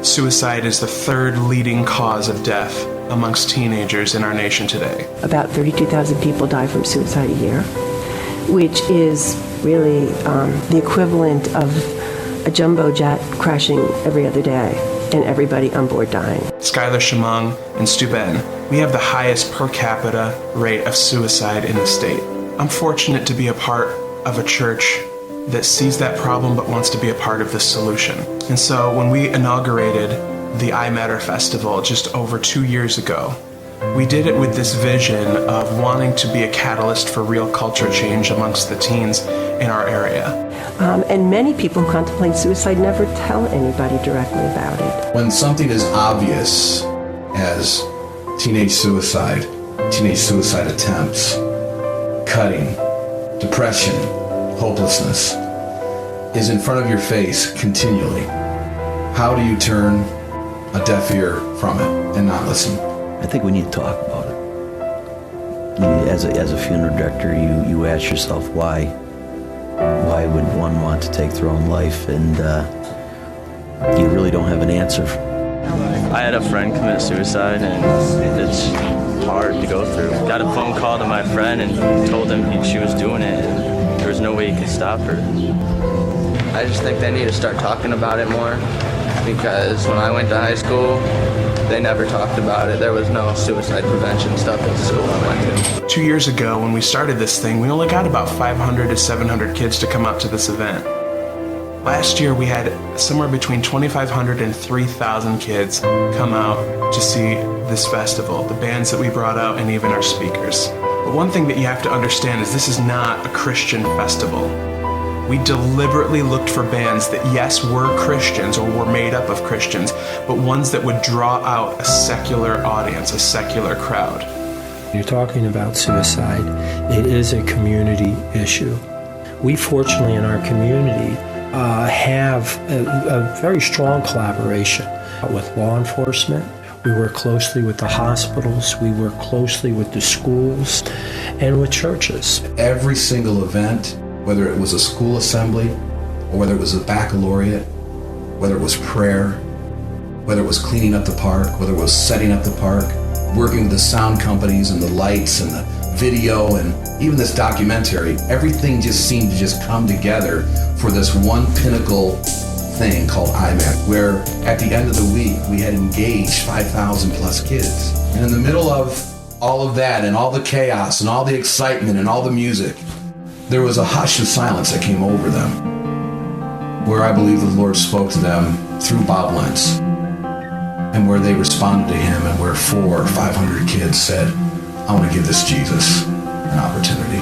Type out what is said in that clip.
Suicide is the third leading cause of death amongst teenagers in our nation today. About 32,000 people die from suicide a year, which is really the equivalent of a jumbo jet crashing every other day and everybody on board dying. Skylar Shamong and Stu Ben, we have the highest per capita rate of suicide in the state. I'm fortunate to be a part of a church that sees that problem but wants to be a part of the solution. And so when we inaugurated the iMatter Festival just over 2 years ago, we did it with this vision of wanting to be a catalyst for real culture change amongst the teens in our area. And many people who contemplate suicide never tell anybody directly about it. When something as obvious as teenage suicide attempts, cutting, depression, hopelessness is in front of your face continually, how do you turn a deaf ear from it and not listen? I think we need to talk about it. As a funeral director, you ask yourself why would one want to take their own life, and you really don't have an answer. I had a friend commit suicide, and it's hard to go through. Got a phone call to my friend and told him she was doing it, and there was no way he could stop her. I just think they need to start talking about it more, because when I went to high school, they never talked about it. There was no suicide prevention stuff at the school I went to. 2 years ago, when we started this thing, we only got about 500 to 700 kids to come out to this event. Last year, we had somewhere between 2,500 and 3,000 kids come out to see this festival, the bands that we brought out, and even our speakers. But one thing that you have to understand is this is not a Christian festival. We deliberately looked for bands that, yes, were Christians or were made up of Christians, but ones that would draw out a secular audience, a secular crowd. You're talking about suicide. It is a community issue. We fortunately in our community have a very strong collaboration with law enforcement. We work closely with the hospitals. We work closely with the schools and with churches. Every single event, whether it was a school assembly, or whether it was a baccalaureate, whether it was prayer, whether it was cleaning up the park, whether it was setting up the park, working with the sound companies and the lights and the video and even this documentary, everything just seemed to just come together for this one pinnacle thing called iMatter, where at the end of the week we had engaged 5,000 plus kids. And in the middle of all of that and all the chaos and all the excitement and all the music, there was a hush of silence that came over them, where I believe the Lord spoke to them through Bob Lentz, and where they responded to him, and where 400 or 500 kids said, I want to give this Jesus an opportunity.